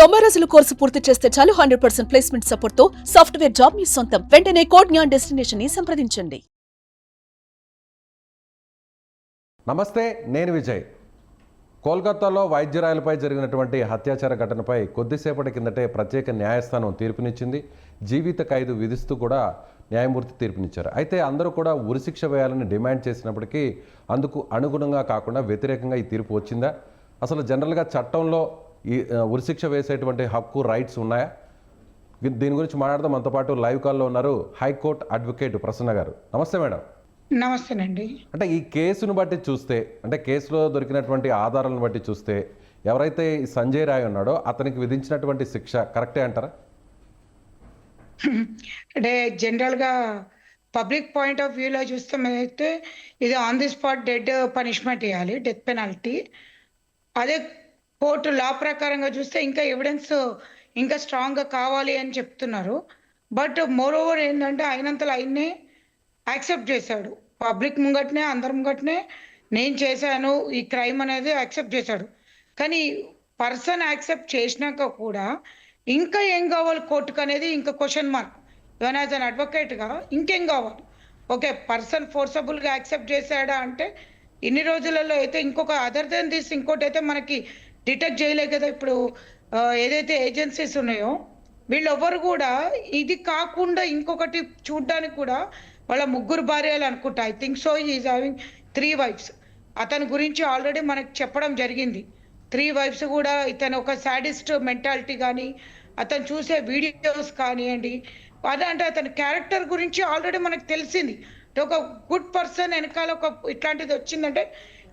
90 రోజుల కోర్సు పూర్తి చేస్తే చాలు 100% ప్లేస్మెంట్ సపోర్ట్ తో సాఫ్ట్వేర్ జాబ్ మీ సొంతం. వెంటనే కోడ్ జ్ఞాన్ డెస్టినేషన్ ని సంప్రదించండి. నమస్తే, నేను విజయ్. కోల్కతాలో వైద్యురాలిపై జరిగినటువంటి అత్యాచార ఘటనపై కొద్దిసేపటి కిందటే ప్రత్యేక న్యాయస్థానం తీర్పునిచ్చింది. జీవిత ఖైదు విధిస్తూ కూడా న్యాయమూర్తి తీర్పునిచ్చారు. అయితే అందరూ కూడా ఉరిశిక్ష వేయాలని డిమాండ్ చేసినప్పటికీ అందుకు అనుగుణంగా కాకుండా వ్యతిరేకంగా ఈ తీర్పు వచ్చిందా? అసలు జనరల్గా చట్టంలో ఈ ఉరిశిక్ష వేసేటువంటి హక్కు, రైట్స్ ఉన్నాయా? దీని గురించి మాట్లాడదాం. మనతో పాటు లైవ్ కాల్లో ఉన్నారు హైకోర్టు అడ్వకేట్ ప్రసన్న గారు. నమస్తే మేడం. నమస్తేనండి. అంటే ఈ కేసును బట్టి చూస్తే, అంటే కేసులో దొరికినటువంటి ఆధారాలను బట్టి చూస్తే ఎవరైతే ఈ సంజయ్ రాయ్ ఉన్నాడో అతనికి విధించినటువంటి శిక్ష కరెక్టే అంటారా? అంటే జనరల్గా పబ్లిక్ పాయింట్ ఆఫ్ వ్యూలో చూస్తే అయితే ఇది on the spot dead punishment ఇవ్వాలి, డెత్ పెనాల్టీ. అదే కోర్టు లా ప్రకారంగా చూస్తే ఇంకా ఎవిడెన్స్ ఇంకా స్ట్రాంగ్గా కావాలి అని చెప్తున్నారు. బట్ మోర్ ఓవర్ ఏంటంటే అయినంతలో ఆయన్నే యాక్సెప్ట్ చేశాడు. పబ్లిక్ ముంగట్నే, అందరి ముంగట్నే నేను చేశాను ఈ క్రైమ్ అనేది యాక్సెప్ట్ చేశాడు. కానీ పర్సన్ యాక్సెప్ట్ చేసినాక కూడా ఇంకా ఏం కావాలి కోర్టుకు అనేది ఇంకా question mark. Even as an అడ్వకేట్గా ఇంకేం కావాలి? ఓకే, పర్సన్ ఫోర్సబుల్గా యాక్సెప్ట్ చేశాడా అంటే ఇన్ని రోజులలో అయితే ఇంకొక అదర్ దెన్ దిస్ ఇంకోటి అయితే మనకి డిటెక్ట్ చేయలే కదా. ఇప్పుడు ఏదైతే ఏజెన్సీస్ ఉన్నాయో వీళ్ళు ఎవరు కూడా ఇది కాకుండా ఇంకొకటి చూడ్డానికి కూడా వాళ్ళ ముగ్గురు భార్యలు అనుకుంటా. I think so is having 3 wives. అతని గురించి ఆల్రెడీ మనకు చెప్పడం జరిగింది. 3 wives కూడా ఇతను ఒక సాడిస్ట్ మెంటాలిటీ కానీ, అతను చూసే వీడియోస్ కానివ్వండి, అదంటే అతని క్యారెక్టర్ గురించి ఆల్రెడీ మనకు తెలిసింది. ఒక గుడ్ పర్సన్ వెనకాల ఒక ఇట్లాంటిది వచ్చిందంటే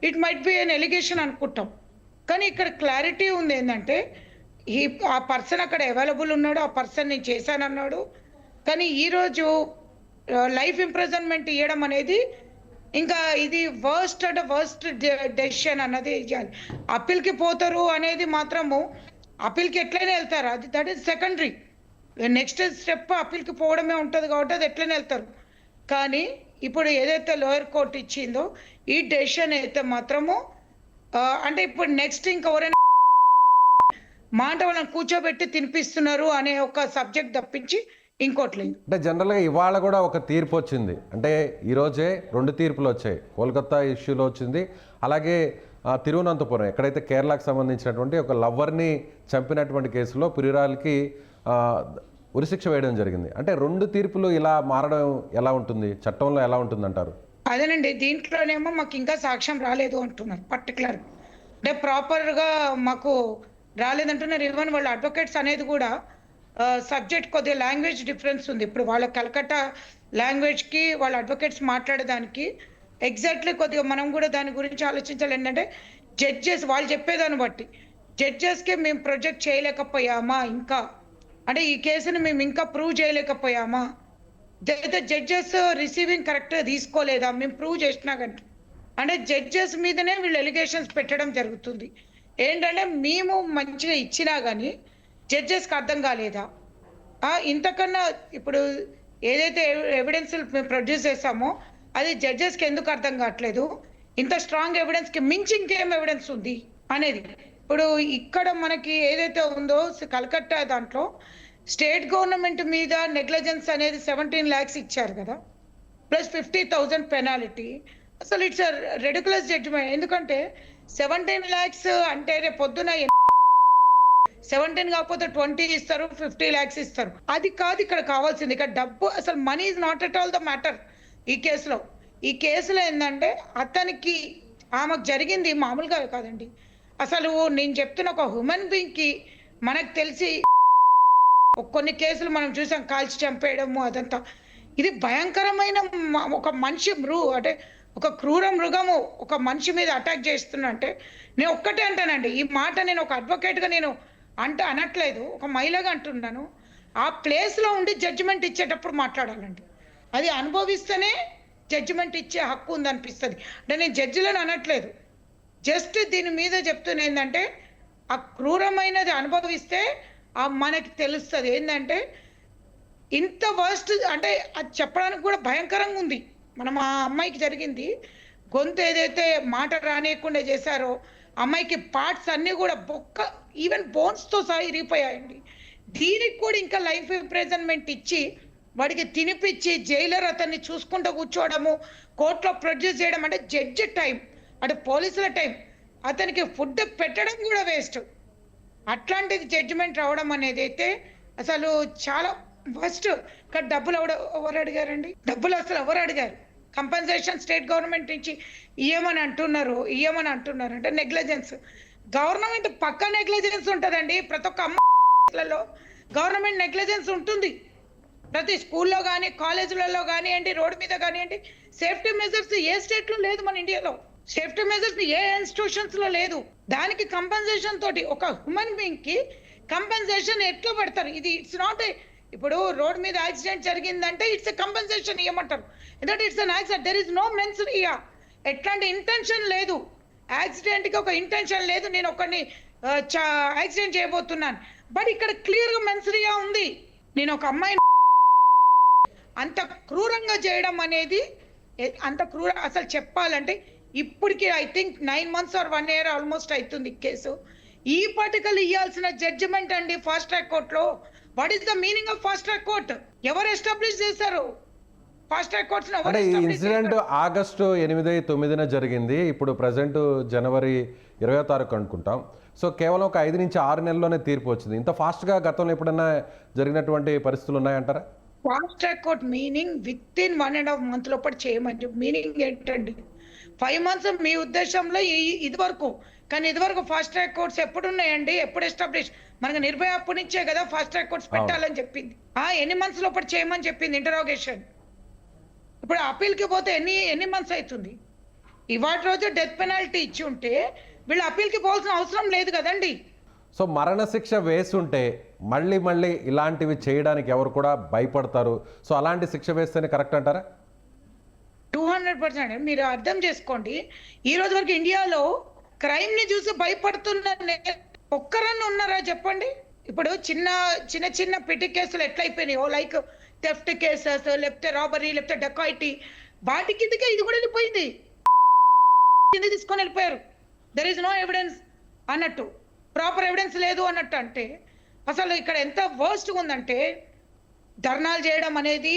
it might be an allegation అనుకుంటాం. కానీ ఇక్కడ క్లారిటీ ఉంది ఏంటంటే ఆ పర్సన్ అక్కడ అవైలబుల్ ఉన్నాడు, ఆ పర్సన్ నేను చేశానన్నాడు. కానీ ఈరోజు లైఫ్ ఇంప్రిజన్మెంట్ ఇవ్వడం అనేది ఇంకా ఇది వర్స్ట్ డెసిషన్ అన్నది చేయాలి. అప్పీల్కి పోతారు అనేది మాత్రము అప్పీల్కి ఎట్లయినా వెళ్తారు, అది that is secondary. Next step అప్పీల్కి పోవడమే ఉంటుంది కాబట్టి అది ఎట్లయినా వెళ్తారు. కానీ ఇప్పుడు ఏదైతే లోయర్ కోర్టు ఇచ్చిందో ఈ డెసిషన్ అయితే మాత్రము అంటే ఇప్పుడు నెక్స్ట్ ఇంకెవరైనా మాట వాళ్ళని కూర్చోబెట్టి తినిపిస్తున్నారు అనే ఒక సబ్జెక్ట్ తప్పించి ఇంకోట్లేదు. అంటే జనరల్గా ఇవాళ కూడా ఒక తీర్పు వచ్చింది. అంటే ఈరోజే 2 తీర్పులు వచ్చాయి. కోల్కతా ఇష్యూలో వచ్చింది, అలాగే తిరువనంతపురం ఎక్కడైతే కేరళకు సంబంధించినటువంటి ఒక లవ్వర్ని చంపినటువంటి కేసులో ప్రియురాలికి ఉరిశిక్ష వేయడం జరిగింది. అంటే 2 తీర్పులు ఇలా మారడం ఎలా ఉంటుంది, చట్టంలో ఎలా ఉంటుంది అంటారు? అదేనండి, దీంట్లోనేమో మాకు ఇంకా సాక్ష్యం రాలేదు అంటున్నారు. పర్టికులర్ అంటే ప్రాపర్గా మాకు రాలేదంటున్నారు. ఈవెన్ వాళ్ళ అడ్వకేట్స్ అనేది కూడా సబ్జెక్ట్ కొద్దిగా లాంగ్వేజ్ డిఫరెన్స్ ఉంది. ఇప్పుడు వాళ్ళ కలకట్టా లాంగ్వేజ్కి వాళ్ళ అడ్వకేట్స్ మాట్లాడేదానికి ఎగ్జాక్ట్లీ కొద్దిగా మనం కూడా దాని గురించి ఆలోచించాలి. ఏంటంటే జడ్జెస్ వాళ్ళు చెప్పేదాన్ని బట్టి జడ్జెస్కి మేము ప్రొజెక్ట్ చేయలేకపోయామా, ఇంకా అంటే ఈ కేసుని మేము ఇంకా ప్రూవ్ చేయలేకపోయామా, అయితే జడ్జెస్ రిసీవింగ్ కరెక్ట్గా తీసుకోలేదా మేము ప్రూవ్ చేసినా కంటే అంటే జడ్జెస్ మీదనే వీళ్ళు ఎలిగేషన్స్ పెట్టడం జరుగుతుంది. ఏంటంటే మేము మంచిగా ఇచ్చినా కానీ జడ్జెస్కి అర్థం కాలేదా, ఇంతకన్నా ఇప్పుడు ఏదైతే ఎవిడెన్స్ మేము ప్రొడ్యూస్ చేస్తామో అది జడ్జెస్కి ఎందుకు అర్థం కావట్లేదు, ఇంత స్ట్రాంగ్ ఎవిడెన్స్కి మించి ఇంకేం ఎవిడెన్స్ ఉంది అనేది. ఇప్పుడు ఇక్కడ మనకి ఏదైతే ఉందో కలకత్తా దాంట్లో స్టేట్ గవర్నమెంట్ మీద నెగ్లిజెన్స్ అనేది 17 lakhs ఇచ్చారు కదా, ప్లస్ 50,000 పెనాలిటీ. అసలు ఇట్స్ రెడిక్యులస్ జడ్జిమెంట్. ఎందుకంటే 17 lakhs అంటే రేపు పొద్దున 17 కాకపోతే 20 ఇస్తారు, 50 lakhs ఇస్తారు. అది కాదు ఇక్కడ కావాల్సింది. ఇక్కడ డబ్బు, అసలు money is not at all the matter ఈ కేసులో ఏంటంటే అతనికి ఆమెకు జరిగింది మామూలుగా కాదండి. అసలు నేను చెప్తున్న ఒక హ్యూమన్ బీయింగ్కి మనకు తెలిసి కొన్ని కేసులు మనం చూసాం, కాల్చి చంపేయడము అదంతా. ఇది భయంకరమైన ఒక మనిషి అంటే ఒక క్రూర మృగము ఒక మనిషి మీద అటాక్ చేస్తున్నంటే నేను ఒక్కటే అంటానండి, ఈ మాట నేను ఒక అడ్వకేట్గా నేను అనట్లేదు, ఒక మహిళగా అంటున్నాను. ఆ ప్లేస్లో ఉండి జడ్జిమెంట్ ఇచ్చేటప్పుడు మాట్లాడాలండి. అది అనుభవిస్తేనే జడ్జిమెంట్ ఇచ్చే హక్కు ఉందనిపిస్తుంది. అంటే నేను జడ్జిలను అనట్లేదు, జస్ట్ దీని మీద చెప్తున్నా ఏంటంటే ఆ క్రూరమైనది అనుభవిస్తే మనకి తెలుస్తుంది ఏంటంటే ఇంత వర్స్ట్ అంటే అది చెప్పడానికి కూడా భయంకరంగా ఉంది. మనం ఆ అమ్మాయికి జరిగింది గొంతు ఏదైతే మాట రానియకుండా చేశారో అమ్మాయికి పార్ట్స్ అన్నీ కూడా బొక్క ఈవెన్ బోన్స్తో సహా ఇరిగిపోయాయండి. దీనికి కూడా ఇంకా లైఫ్ ఇంప్రిజన్మెంట్ ఇచ్చి వాడికి తినిపించి జైలర్ అతన్ని చూసుకుంటూ కూర్చోవడము, కోర్టులో ప్రొడ్యూస్ చేయడం అంటే జడ్జి టైం, అంటే పోలీసుల టైం, అతనికి ఫుడ్ పెట్టడం కూడా వేస్ట్. అట్లాంటిది జడ్జిమెంట్ రావడం అనేది అయితే అసలు చాలా ఫస్ట్. ఇక్కడ డబ్బులు ఎవరు అడిగారండి? డబ్బులు అసలు ఎవరు అడిగారు? కంపెన్సేషన్ స్టేట్ గవర్నమెంట్ నుంచి ఇయ్యమని అంటున్నారు అంటే నెగ్లిజెన్స్. గవర్నమెంట్ పక్క నెగ్లిజెన్స్ ఉంటుందండి. ప్రతి ఒక్క అమ్మలో గవర్నమెంట్ నెగ్లిజెన్స్ ఉంటుంది. ప్రతి స్కూల్లో కానీ కాలేజీలలో కానివ్వండి, రోడ్డు మీద కానివ్వండి. సేఫ్టీ మెజర్స్ ఏ స్టేట్లో లేదు మన ఇండియాలో. సేఫ్టీ మెజర్స్ ఏ ఇన్స్టిట్యూషన్స్ లో లేదు. దానికి కంపెన్సేషన్ తోటి ఒక హ్యూమన్ బీయింగ్ కి కంపెన్సేషన్ ఎట్లా పెడతారు? ఇది ఇట్స్ నాట్. ఇప్పుడు రోడ్ మీద యాక్సిడెంట్ జరిగిందంటే ఇట్స్ కంపెన్సేషన్ ఇవ్వమంటారు, ఎందుకంటే it's an accident. There is no mens rea. ఎట్లాంటి ఇంటెన్షన్ లేదు, యాక్సిడెంట్ కి ఒక ఇంటెన్షన్ లేదు, నేను ఒకరిని యాక్సిడెంట్ చేయబోతున్నాను. బట్ ఇక్కడ క్లియర్ గా మెన్స్ రియా ఉంది. నేను ఒక అమ్మాయి అంత క్రూరంగా చేయడం అనేది అంత క్రూర. అసలు చెప్పాలంటే ఇప్పటికి I think 9 months or 1 year almost అవుతుంది కేసు. ఈ పర్టికల్ ఇవ్వాల్సిన జడ్జిమెంట్ అండి ఫాస్ట్ ట్రాక్ కోర్టులో. What is the meaning of fast track court? ఎవరు ఎస్టాబ్లిష్ చేశారు ఫాస్ట్ ట్రాక్ కోర్ట్స్? అంటే ఈ ఇన్సిడెంట్ ఆగస్టు 8, 9 జరిగింది. ఇప్పుడు ప్రజెంట్ జనవరి 20వ తారీఖు అనుకుంటాం. సో కేవలం ఒక 5 నుంచి 6 నెలల్లోనే తీర్పు వచ్చింది. ఇంత ఫాస్ట్గా గతంలో ఎప్పుడైనా జరిగినటువంటి పరిస్థితులు ఉన్నాయంటారా? Fast track court meaning within 1.5 month లోపల చేయమని మీనింగ్ ఏంటండి? 5 months మీ ఉద్దేశంలో ఇది వరకు. కానీ ఇది వరకు ఫాస్ట్ ట్రాక్ కోర్ట్స్ ఎప్పుడు ఉన్నాయండి? ఎప్పుడు ఎస్టాబ్లిష్? మనకు నిర్భయ అప్పటి నుంచే కదా ఫాస్ట్ ట్రాక్ కోర్ట్స్ పెట్టాలని చెప్పింది. ఎన్ని మంత్స్ లోపల చేయమని చెప్పింది ఇంటరోగేషన్. ఇప్పుడు అప్పీల్ కి పోతే ఎన్ని మంత్స్ అవుతుంది? ఇవాటి రోజు డెత్ పెనాల్టీ ఇచ్చి ఉంటే వీళ్ళు అప్పీల్ కి పోవాల్సిన అవసరం లేదు కదండి. సో మరణశిక్ష వేస్తుంటే మళ్ళీ ఇలాంటివి చేయడానికి ఎవరు కూడా భయపడతారు. సో అలాంటి శిక్ష వేస్తేనే కరెక్ట్ అంటారా? 200%. మీరు అర్థం చేసుకోండి, ఈ రోజు వరకు ఇండియాలో క్రైమ్ ని చూసి భయపడుతున్న ఒక్కరన్నా ఉన్నారా చెప్పండి? ఇప్పుడు చిన్న పిటి కేసులు ఎట్లయిపోయినాయో, లైక్ థెఫ్ట్ కేసెస్, లేకపోతే రాబరీ, లేకపోతే డకాయిటీ, వాటి కిందకే ఇది కూడా వెళ్ళిపోయింది. తీసుకొని వెళ్ళిపోయారు. దెర్ ఇస్ నో ఎవిడెన్స్ అన్నట్టు, ప్రాపర్ ఎవిడెన్స్ లేదు అన్నట్టు. అంటే అసలు ఇక్కడ ఎంత వర్స్ట్ ఉందంటే, ధర్నాలు చేయడం అనేది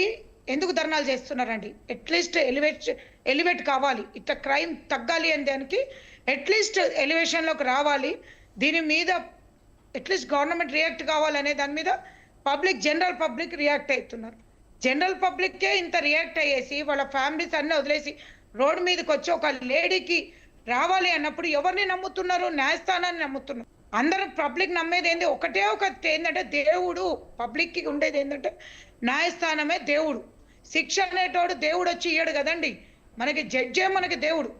ఎందుకు ధర్నాలు చేస్తున్నారండి? అట్లీస్ట్ ఎలివేట్ కావాలి. ఇట్లా క్రైమ్ తగ్గాలి అని దానికి అట్లీస్ట్ ఎలివేషన్లోకి రావాలి. దీని మీద అట్లీస్ట్ గవర్నమెంట్ రియాక్ట్ కావాలనే దాని మీద జనరల్ పబ్లిక్ రియాక్ట్ అవుతున్నారు. జనరల్ పబ్లిక్కే ఇంత రియాక్ట్ అయ్యేసి వాళ్ళ ఫ్యామిలీస్ అన్నీ వదిలేసి రోడ్డు మీదకి వచ్చి ఒక లేడీకి రావాలి అన్నప్పుడు ఎవరిని నమ్ముతున్నారు? న్యాయస్థానాన్ని నమ్ముతున్నారు. అందరూ పబ్లిక్ నమ్మేది ఏంది? ఒకటి ఏంటంటే దేవుడు. పబ్లిక్కి ఉండేది ఏంటంటే న్యాయస్థానమే దేవుడు. శిక్ష అనేటోడు దేవుడు వచ్చి ఇయ్యడు కదండి, మనకి జడ్జే మనకి దేవుడు.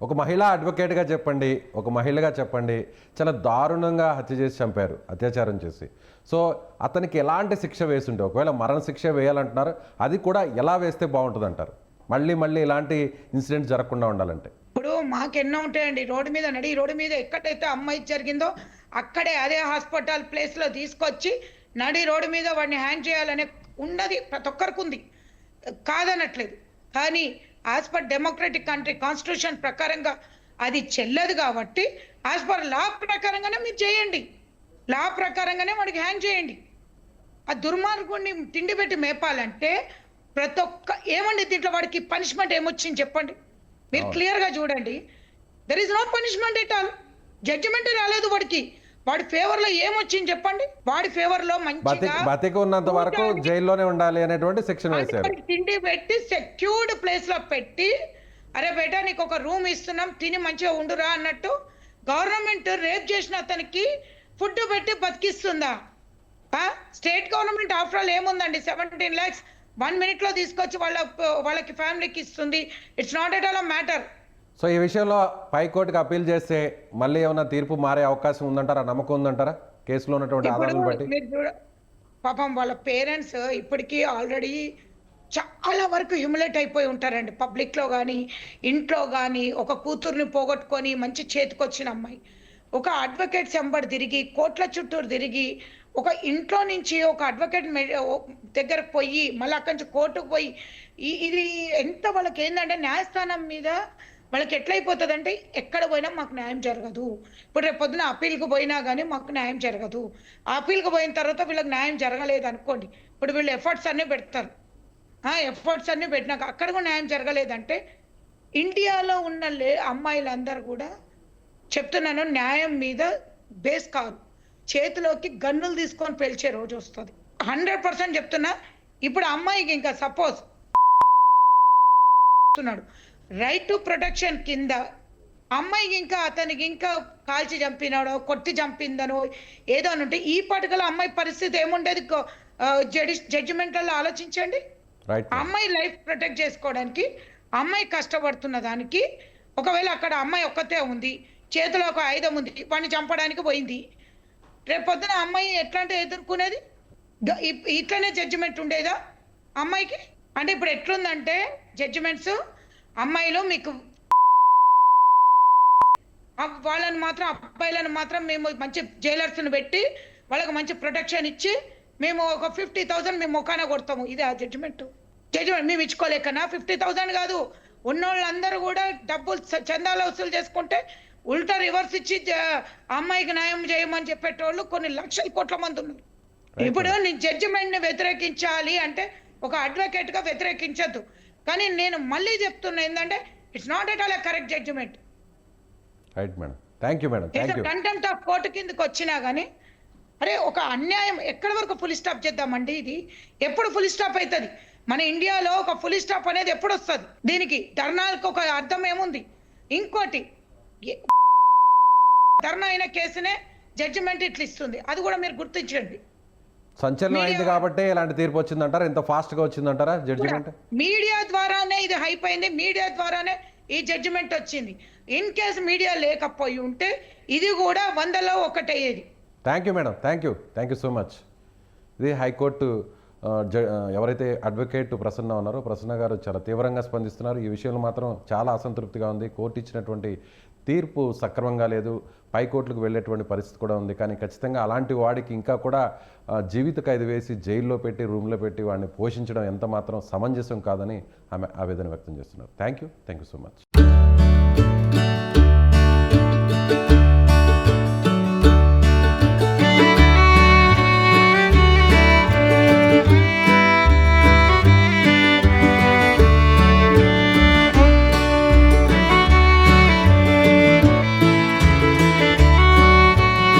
ఒక మహిళా అడ్వకేట్గా చెప్పండి, ఒక మహిళగా చెప్పండి, చాలా దారుణంగా హత్య చేసి చంపారు, అత్యాచారం చేసి. సో అతనికి ఎలాంటి శిక్ష వేస్తుంటే, ఒకవేళ మరణ శిక్ష వేయాలంటున్నారు, అది కూడా ఎలా వేస్తే బాగుంటుంది అంటారు? మళ్ళీ ఇలాంటి ఇన్సిడెంట్ జరగకుండా ఉండాలంటే ఇప్పుడు మాకెన్నో ఉంటాయండి. రోడ్డు మీద ఎక్కడైతే అమ్మాయి జరిగిందో అక్కడే అదే హాస్పిటల్ ప్లేస్లో తీసుకొచ్చి నడి రోడ్డు మీద వాడిని హ్యాండ్ చేయాలనే ఉన్నది ప్రతి ఒక్కరికి ఉంది, కాదనట్లేదు. కానీ as per democratic country constitution ప్రకారంగా అది చెల్లదు కాబట్టి యాజ్ పర్ లా ప్రకారంగానే మీరు చేయండి. లా ప్రకారంగానే వాడికి హ్యాండ్ చేయండి. ఆ దుర్మార్గుడిని తిండి పెట్టి మేపాలంటే ప్రతి ఒక్క ఏమండి దీంట్లో వాడికి పనిష్మెంట్ ఏమొచ్చింది చెప్పండి? మీరు క్లియర్గా చూడండి. There is no punishment at all. Judgement రాలేదు వాడికి. వాడి ఫేవర్ లో ఏమొచ్చింది చెప్పండి? వాడి ఫేవర్ లో మంచిగా బతికి ఉన్నంత వరకు జైల్లోనే ఉండాలి అనేటువంటి సెక్షన్ వేశారు. తిండి పెట్టి సెక్యూర్డ్ ప్లేస్ లో పెట్టి, అరే బేటా నీకు ఒక రూమ్ ఇస్తున్నాం, తిని మంచిగా ఉండురా అన్నట్టు గవర్నమెంట్ రేప్ చేసిన అతనికి ఫుడ్ పెట్టి బతికిస్తుందా? స్టేట్ గవర్నమెంట్ ఆఫ్టర్ ఆల్ ఏముందండి, 17 lakhs 1 minute లో తీసుకొచ్చి వాళ్ళకి ఫ్యామిలీకి ఇస్తుంది. It's not at all a matter. So ఈ విషయంలో పైకోర్టుకి అప్పీల్ చేస్తే మళ్ళీ ఏమైనా తీర్పు మారే అవకాశం ఉందంటారా? నమ్మకం ఉందంటారా కేసులో ఉన్నటువంటి ఆధారాలను బట్టి? పాపం వాళ్ళ పేరెంట్స్ ఇప్పటికీ ఆల్రెడీ చాలా వరకు హ్యూమిలేట్ అయిపోయి ఉంటారండి. పబ్లిక్లో కానీ ఇంట్లో కానీ ఒక కూతుర్ని పోగొట్టుకొని మంచి చేతికొచ్చిన అమ్మాయి ఒక అడ్వకేట్ వెంబడి తిరిగి కోట్ల చుట్టూరు తిరిగి ఒక ఇంట్లో నుంచి ఒక అడ్వకేట్ దగ్గరకు పోయి మళ్ళీ అక్కడి నుంచి కోర్టుకు పోయి ఇది ఎంత వాళ్ళకి ఏంటంటే న్యాయస్థానం మీద వాళ్ళకి ఎట్లయిపోతుందంటే ఎక్కడ పోయినా మాకు న్యాయం జరగదు. ఇప్పుడు రేపు పొద్దున అప్పీల్కి పోయినా కానీ మాకు న్యాయం జరగదు. అప్పీల్కి పోయిన తర్వాత వీళ్ళకి న్యాయం జరగలేదు అనుకోండి, ఇప్పుడు వీళ్ళు ఎఫర్ట్స్ అన్నీ పెడతారు. ఎఫర్ట్స్ అన్నీ పెట్టినాక అక్కడ కూడా న్యాయం జరగలేదంటే ఇండియాలో ఉన్న అమ్మాయిలందరూ కూడా చెప్తున్నాను, న్యాయం మీద బేస్ కాదు, చేతిలోకి గన్నులు తీసుకొని పేల్చే రోజు వస్తుంది. 100% చెప్తున్నా. ఇప్పుడు అమ్మాయికి ఇంకా సపోజ్ రైట్ టు ప్రొటెక్షన్ కింద అమ్మాయికి ఇంకా అతనికి ఇంకా కాల్చి చంపినాడో కొట్టి చంపిందనో ఏదో అని ఉంటే ఈ పాటికలో అమ్మాయి పరిస్థితి ఏముండేది? జడ్జిమెంట్లో ఆలోచించండి. అమ్మాయి లైఫ్ ప్రొటెక్ట్ చేసుకోవడానికి అమ్మాయి కష్టపడుతున్న దానికి, ఒకవేళ అక్కడ అమ్మాయి ఒక్కతే ఉంది, చేతిలో ఒక ఆయుధం ఉంది, వాడిని చంపడానికి పోయింది, రేపొద్దున అమ్మాయి ఎట్లాంటి ఎదుర్కొనేది? ఇట్లనే జడ్జిమెంట్ ఉండేదా అమ్మాయికి? అంటే ఇప్పుడు ఎట్లుందంటే జడ్జిమెంట్స్, అమ్మాయిలు మీకు వాళ్ళని మాత్రం, అబ్బాయిలను మాత్రం మేము మంచి జైలర్స్ని పెట్టి వాళ్ళకి మంచి ప్రొటెక్షన్ ఇచ్చి మేము ఒక 50,000 మేము ముఖాన కొడతాము. ఇది ఆ జడ్జిమెంట్ మేము ఇచ్చుకోలేకనా? 50,000 కాదు, ఉన్నోళ్ళందరూ కూడా డబ్బులు చందాలు వసూలు చేసుకుంటే ఉల్టా రివర్స్ ఇచ్చి అమ్మాయికి న్యాయం చేయమని చెప్పేటోళ్ళు కొన్ని లక్షల కోట్ల మంది ఉన్నారు. ఇప్పుడు నేను జడ్జిమెంట్ ని వ్యతిరేకించాలి అంటే ఒక అడ్వకేట్ గా వ్యతిరేకించద్దు, కానీ నేను మళ్ళీ చెప్తున్నా ఏంటంటే it's not at all correct judgement. Right madam, thank you madam, thank you. Contempt of court కిందకి వచ్చినా కానీ అరే ఒక అన్యాయం ఎక్కడి వరకు ఫుల్ స్టాప్ చేద్దామండి? ఇది ఎప్పుడు ఫుల్ స్టాప్ అవుతుంది? మన ఇండియాలో ఒక ఫుల్ స్టాప్ అనేది ఎప్పుడు వస్తుంది? దీనికి ధర్నాలకు ఒక అర్థం ఏముంది? ఇంకోటి, ధర్నా అయిన కేసునే జడ్జిమెంట్ ఇట్లా ఇస్తుంది, అది కూడా మీరు గుర్తించండి. సంచలనం అయింది కాబట్టి ఇలాంటి తీర్పు వచ్చిందంటారా? ఇంత ఫాస్ట్ గా వచ్చిందంటారా జడ్జిమెంట్? మీడియా ద్వారానే ఇది హైప్ అయింది, మీడియా ద్వారానే ఈ జడ్జిమెంట్ వచ్చింది. ఇన్ కేసు మీడియా లేకపోయి ఉంటే ఇది కూడా 100లో 1 అయ్యేది. Thank you madam, thank you so much. ఇది హైకోర్టు ఎవరైతే అడ్వకేట్ ప్రసన్న ఉన్నారో, ప్రసన్న గారు చాలా తీవ్రంగా స్పందిస్తున్నారు. ఈ విషయంలో మాత్రం చాలా అసంతృప్తిగా ఉంది. కోర్టు ఇచ్చినటువంటి తీర్పు సక్రమంగా లేదు, పైకోర్టులకు వెళ్ళేటువంటి పరిస్థితి కూడా ఉంది. కానీ ఖచ్చితంగా అలాంటి వాడికి ఇంకా కూడా జీవిత ఖైదు వేసి జైల్లో పెట్టి, రూమ్లో పెట్టి వాడిని పోషించడం ఎంత మాత్రం సమంజసం కాదని ఆమె ఆవేదన వ్యక్తం చేస్తున్నారు. Thank you so much.